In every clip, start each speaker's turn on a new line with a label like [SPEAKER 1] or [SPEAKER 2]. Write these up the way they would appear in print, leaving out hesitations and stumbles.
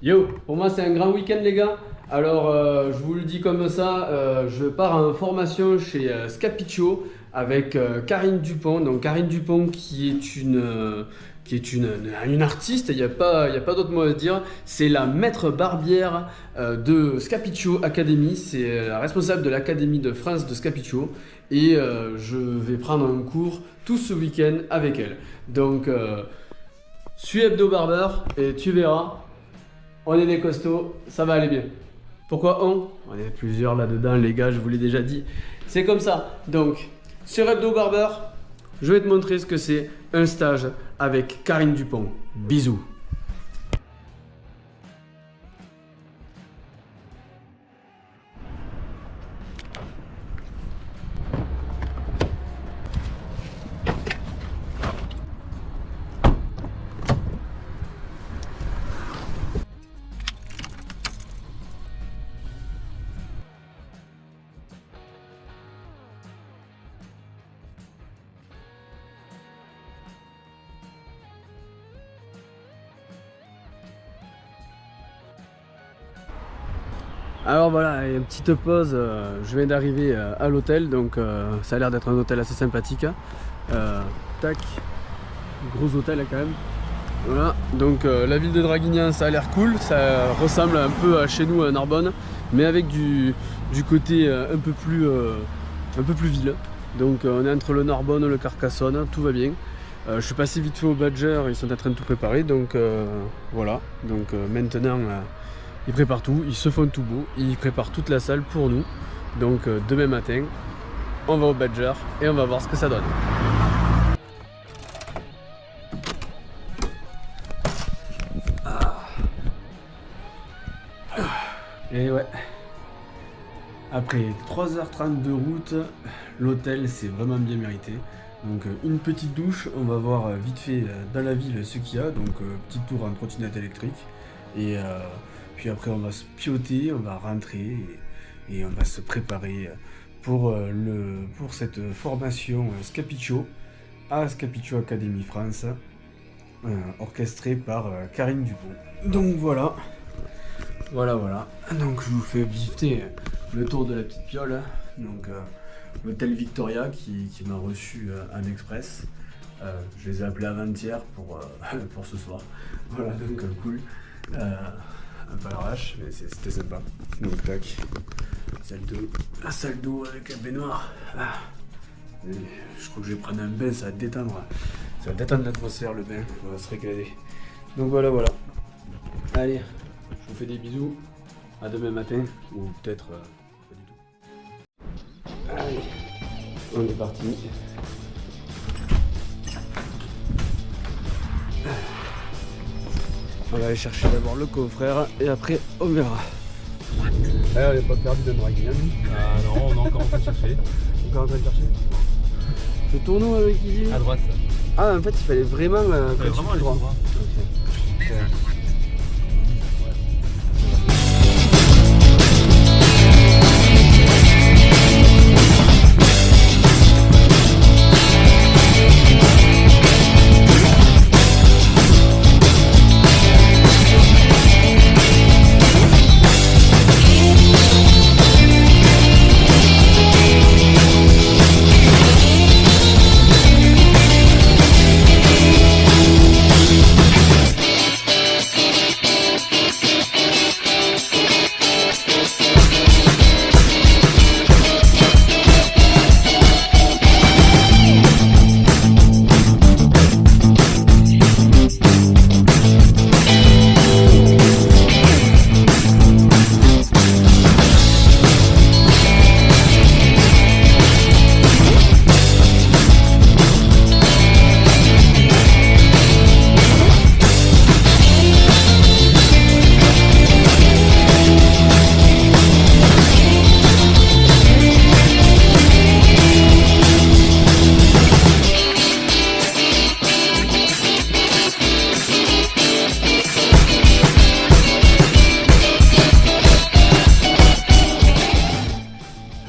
[SPEAKER 1] Yo, pour moi c'est un grand week-end les gars. Alors je vous le dis comme ça, je pars en formation chez Scapiccio avec Karine Dupont. Donc Karine Dupont qui est une artiste, il y a pas d'autre mot à dire. C'est la maître barbière de Scapiccio Academy. C'est la responsable de l'Académie de France de Scapiccio. Et je vais prendre un cours tout ce week-end avec elle. Donc suis Hebdo Barber et tu verras. On est des costauds, ça va aller bien. Pourquoi on? On est plusieurs là-dedans, les gars, je vous l'ai déjà dit. C'est comme ça. Donc, sur Hebdo Barber, je vais te montrer ce que c'est un stage avec Karine Dupont. Bisous. Alors voilà, une petite pause, je viens d'arriver à l'hôtel, donc ça a l'air d'être un hôtel assez sympathique. Tac, gros hôtel quand même. Voilà, donc la ville de Draguignan ça a l'air cool, ça ressemble un peu à chez nous à Narbonne, mais avec du côté un peu plus ville. Donc on est entre le Narbonne et le Carcassonne, tout va bien. Je suis passé vite fait au Badger, ils sont en train de tout préparer, donc voilà. Donc maintenant ils préparent tout, ils se font tout beau, ils préparent toute la salle pour nous. Donc demain matin, on va au Badger et on va voir ce que ça donne. Et ouais, après 3h30 de route, l'hôtel c'est vraiment bien mérité. Donc une petite douche, on va voir vite fait dans la ville ce qu'il y a. Donc petit tour en trottinette électrique. Et puis après on va se pioter, on va rentrer et on va se préparer pour cette formation Scapiccio à Scapiccio Academy France, orchestrée par Karine Dupont. Donc voilà. Voilà. Donc je vous fais visiter le tour de la petite piole. Donc l'hôtel Victoria qui m'a reçu en express. Je les ai appelés avant-hier pour ce soir. Voilà, donc cool. Un peu à l'arrache, mais c'était sympa. Donc tac, la salle d'eau avec un baignoire. Et je crois que je vais prendre un bain, ça va détendre. Ça va détendre l'atmosphère, le bain, on va se régaler. Donc voilà. Allez, je vous fais des bisous. À demain matin, ou peut-être pas du tout. Allez, on est parti. On va aller chercher d'abord le coffre et après on verra. On n'est pas perdu de Draguignan.
[SPEAKER 2] Ah non, on est encore en train de chercher.
[SPEAKER 1] Encore en train de chercher. Le tourneau avec qui?
[SPEAKER 2] À droite.
[SPEAKER 1] Ah, en fait, il fallait vraiment
[SPEAKER 2] Vraiment aller
[SPEAKER 1] droit.
[SPEAKER 2] droit.
[SPEAKER 1] Ok.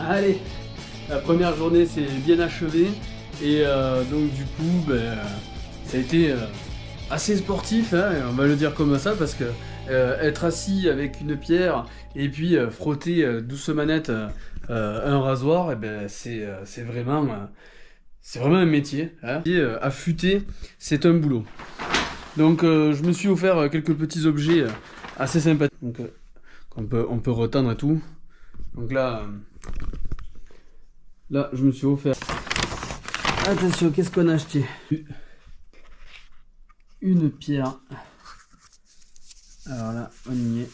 [SPEAKER 1] Allez, la première journée s'est bien achevée et donc du coup ça a été assez sportif, hein, on va le dire comme ça, parce que être assis avec une pierre et puis frotter douce manette un rasoir, eh ben, c'est vraiment un métier. Hein. Et affûter, c'est un boulot. Donc je me suis offert quelques petits objets assez sympathiques. Donc, on peut retendre et tout. Donc là, je me suis offert. Attention, qu'est-ce qu'on a acheté? Une pierre. Alors là, on y est.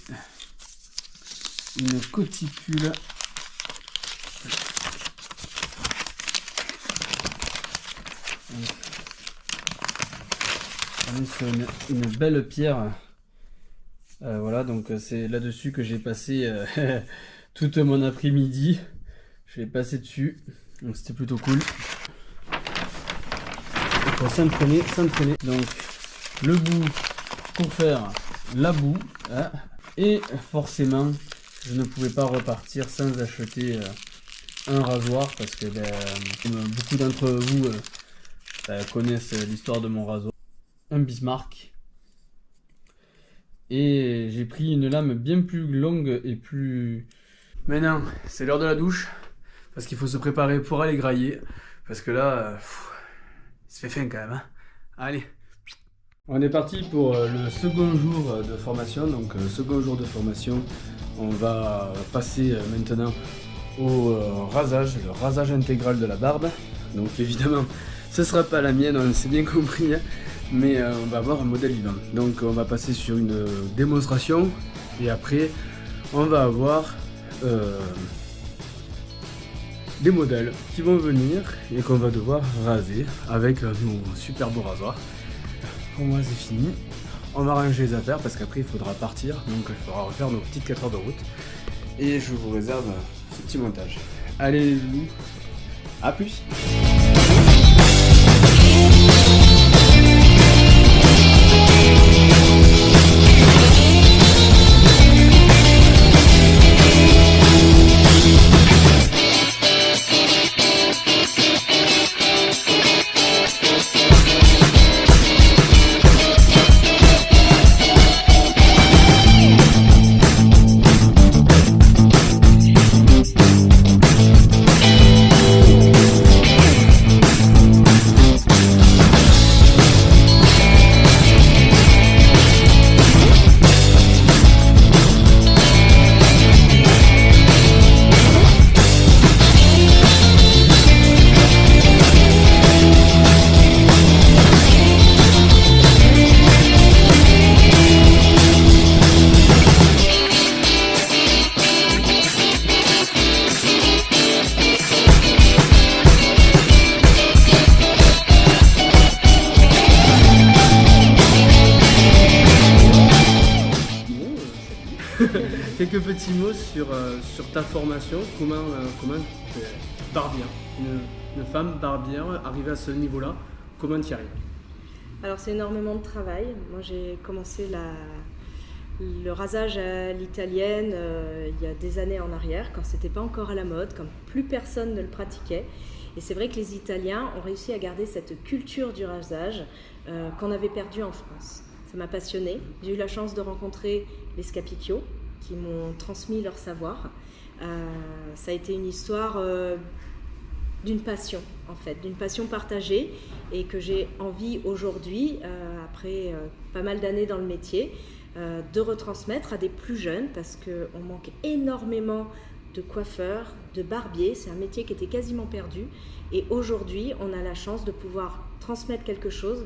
[SPEAKER 1] Une coticule. On est sur une belle pierre. Voilà, donc c'est là-dessus que j'ai passé toute mon après-midi. Je l'ai passé dessus. Donc c'était plutôt cool. Il faut s'entraîner. Donc le bout pour faire la boue. Hein, et forcément, je ne pouvais pas repartir sans acheter un rasoir parce que comme beaucoup d'entre vous connaissent l'histoire de mon rasoir. Un Bismarck. Et j'ai pris une lame bien plus longue et plus... Maintenant, c'est l'heure de la douche. Parce qu'il faut se préparer pour aller grailler. Parce que là, il se fait faim quand même. Hein. Allez. On est parti pour le second jour de formation. Donc, second jour de formation. On va passer maintenant au rasage. Le rasage intégral de la barbe. Donc, évidemment, ce sera pas la mienne, on s'est bien compris. Hein. Mais on va avoir un modèle vivant. Donc on va passer sur une démonstration et après on va avoir des modèles qui vont venir et qu'on va devoir raser avec nos super beaux rasoirs. Pour moi c'est fini. On va ranger les affaires parce qu'après il faudra partir, donc il faudra refaire nos petites 4 heures de route. Et je vous réserve ce petit montage. Allez les loups, à plus. Quelques petits mots sur ta formation, comment barbière, une femme barbière arrivée à ce niveau-là, comment tu y arrives?
[SPEAKER 3] Alors c'est énormément de travail. Moi j'ai commencé le rasage à l'italienne il y a des années en arrière, quand c'était pas encore à la mode, quand plus personne ne le pratiquait. Et c'est vrai que les Italiens ont réussi à garder cette culture du rasage qu'on avait perdue en France. Ça m'a passionnée. J'ai eu la chance de rencontrer les Scapicchio, qui m'ont transmis leur savoir. Ça a été une histoire d'une passion, en fait, d'une passion partagée et que j'ai envie aujourd'hui, après pas mal d'années dans le métier, de retransmettre à des plus jeunes parce qu'on manque énormément de coiffeurs, de barbiers. C'est un métier qui était quasiment perdu et aujourd'hui, on a la chance de pouvoir transmettre quelque chose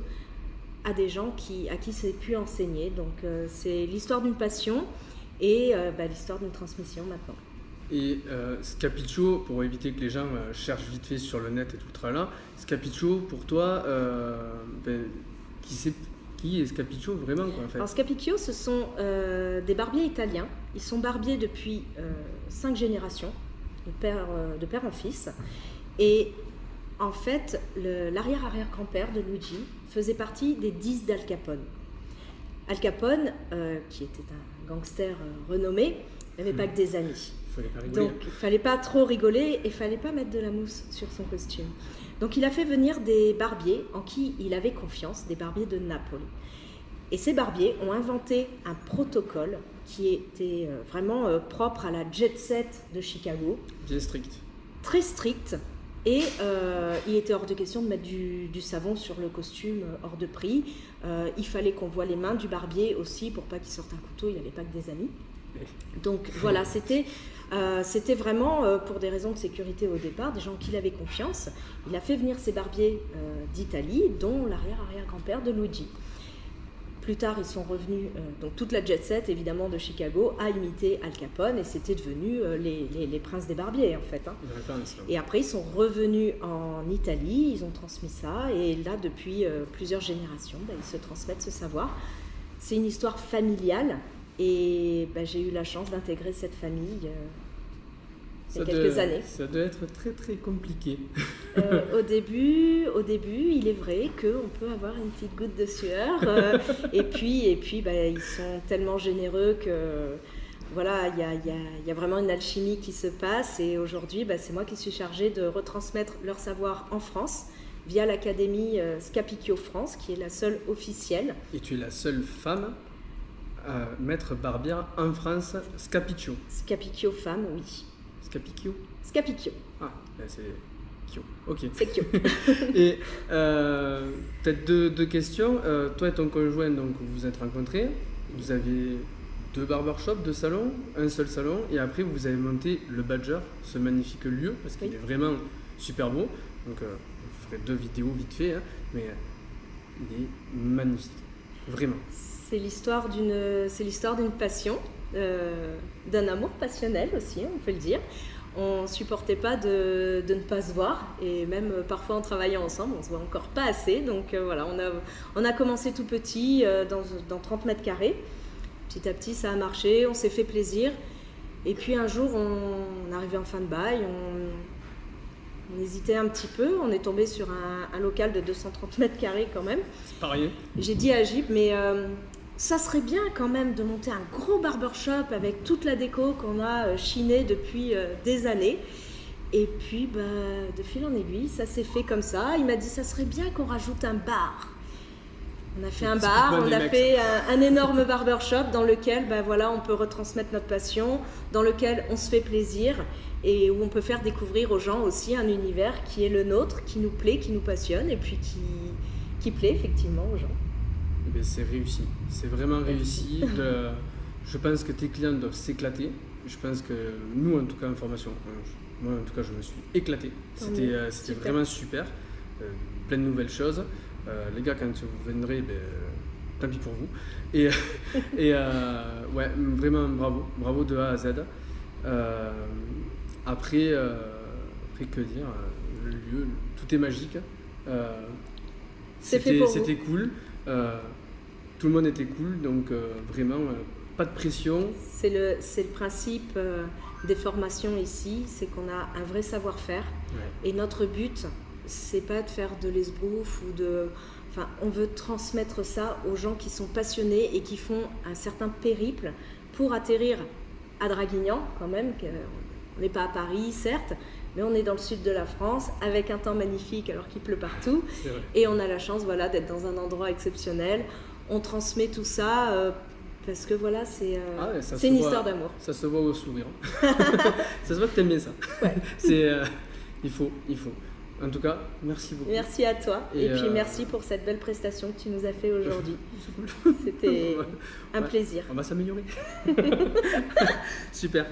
[SPEAKER 3] à des gens à qui c'est pu enseigner. Donc c'est l'histoire d'une passion et l'histoire d'une transmission maintenant.
[SPEAKER 1] Et Scapicchio, pour éviter que les gens cherchent vite fait sur le net et tout le tralala, Scapicchio, pour toi, qui est Scapicchio vraiment quoi, en fait?
[SPEAKER 3] Alors Scapicchio, ce sont des barbiers italiens. Ils sont barbiers depuis 5 générations, de père en fils. Et en fait, l'arrière-arrière-grand-père de Luigi faisait partie des 10 d'Al Capone. Al Capone, qui était un gangster renommé, n'avait pas que des amis.
[SPEAKER 1] Fallait pas rigoler.
[SPEAKER 3] Donc il ne fallait pas trop rigoler et il ne fallait pas mettre de la mousse sur son costume. Donc il a fait venir des barbiers en qui il avait confiance, des barbiers de Napoli. Et ces barbiers ont inventé un protocole qui était vraiment propre à la jet set de Chicago.
[SPEAKER 1] Bien strict.
[SPEAKER 3] Très strict. Et il était hors de question de mettre du savon sur le costume, hors de prix. Il fallait qu'on voit les mains du barbier aussi pour pas qu'il sorte un couteau, il n'avait pas que des amis. Donc voilà, c'était vraiment pour des raisons de sécurité au départ, des gens qui avaient confiance. Il a fait venir ses barbiers d'Italie, dont l'arrière-arrière-grand-père de Luigi. Plus tard, ils sont revenus, donc toute la jet set évidemment de Chicago a imité Al Capone et c'était devenu les princes des barbiers en fait. Hein. Et après, ils sont revenus en Italie, ils ont transmis ça et là, depuis plusieurs générations, ils se transmettent ce savoir. C'est une histoire familiale et j'ai eu la chance d'intégrer cette famille il y a quelques années.
[SPEAKER 1] Ça doit être très très compliqué.
[SPEAKER 3] Au début, il est vrai qu'on peut avoir une petite goutte de sueur. Et puis ils sont tellement généreux que voilà, il y a vraiment une alchimie qui se passe. Et aujourd'hui, c'est moi qui suis chargée de retransmettre leur savoir en France via l'académie Scapicchio France, qui est la seule officielle.
[SPEAKER 1] Et tu es la seule femme maître barbière en France, Scapicchio.
[SPEAKER 3] Scapicchio femme, oui.
[SPEAKER 1] Scapicchio.
[SPEAKER 3] Scapicchio.
[SPEAKER 1] Ah, c'est Kyo. Ok.
[SPEAKER 3] C'est Kyo.
[SPEAKER 1] Et peut-être deux questions. Toi et ton conjoint, donc vous vous êtes rencontrés. Vous avez 2 barbershops, 2 salons, un seul salon, et après vous avez monté le Badger, ce magnifique lieu, parce qu'il est vraiment super beau. Donc je ferai 2 vidéos vite fait, hein, mais il est magnifique, vraiment.
[SPEAKER 3] C'est l'histoire d'une passion, d'un amour passionnel aussi, on peut le dire. On ne supportait pas de ne pas se voir, et même parfois en travaillant ensemble, on ne se voit encore pas assez. Donc voilà, on a commencé tout petit, dans 30 mètres carrés. Petit à petit, ça a marché, on s'est fait plaisir. Et puis un jour, on arrivait en fin de bail, on hésitait un petit peu, on est tombé sur un local de 230 mètres carrés quand même.
[SPEAKER 1] C'est pas rien.
[SPEAKER 3] J'ai dit à Gilles, mais ça serait bien quand même de monter un gros barbershop avec toute la déco qu'on a chinée depuis des années. Et puis, de fil en aiguille, ça s'est fait comme ça. Il m'a dit, ça serait bien qu'on rajoute un bar. On a fait un bar, on a fait un énorme barbershop dans lequel on peut retransmettre notre passion, dans lequel on se fait plaisir et où on peut faire découvrir aux gens aussi un univers qui est le nôtre, qui nous plaît, qui nous passionne et puis qui plaît effectivement aux gens.
[SPEAKER 1] Eh bien, c'est réussi, c'est vraiment réussi. Je pense que tes clients doivent s'éclater. Je pense que nous, en tout cas en formation, moi en tout cas je me suis éclaté. C'était vraiment super, plein de nouvelles choses. Les gars, quand vous viendrez, tant pis pour vous. Et ouais, vraiment bravo de A à Z. Après, que dire, le lieu, tout est magique. C'était cool. Tout le monde était cool, donc vraiment pas de pression.
[SPEAKER 3] C'est le principe des formations ici, c'est qu'on a un vrai savoir-faire. Ouais. Et notre but, c'est pas de faire de l'esbrouf ou on veut transmettre ça aux gens qui sont passionnés et qui font un certain périple pour atterrir à Draguignan quand même. On n'est pas à Paris, certes, mais on est dans le sud de la France avec un temps magnifique alors qu'il pleut partout. Et on a la chance d'être dans un endroit exceptionnel. On transmet tout ça parce que c'est une histoire d'amour.
[SPEAKER 1] Ça se voit au sourire. Ça se voit que t'aimes bien ça.
[SPEAKER 3] Ouais.
[SPEAKER 1] Il faut. En tout cas, merci beaucoup.
[SPEAKER 3] Merci à toi. Et puis merci pour cette belle prestation que tu nous as fait aujourd'hui.
[SPEAKER 1] C'est cool.
[SPEAKER 3] C'était un plaisir.
[SPEAKER 1] On va s'améliorer. Super.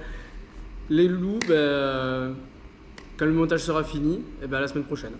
[SPEAKER 1] Les loulous, quand le montage sera fini, à la semaine prochaine.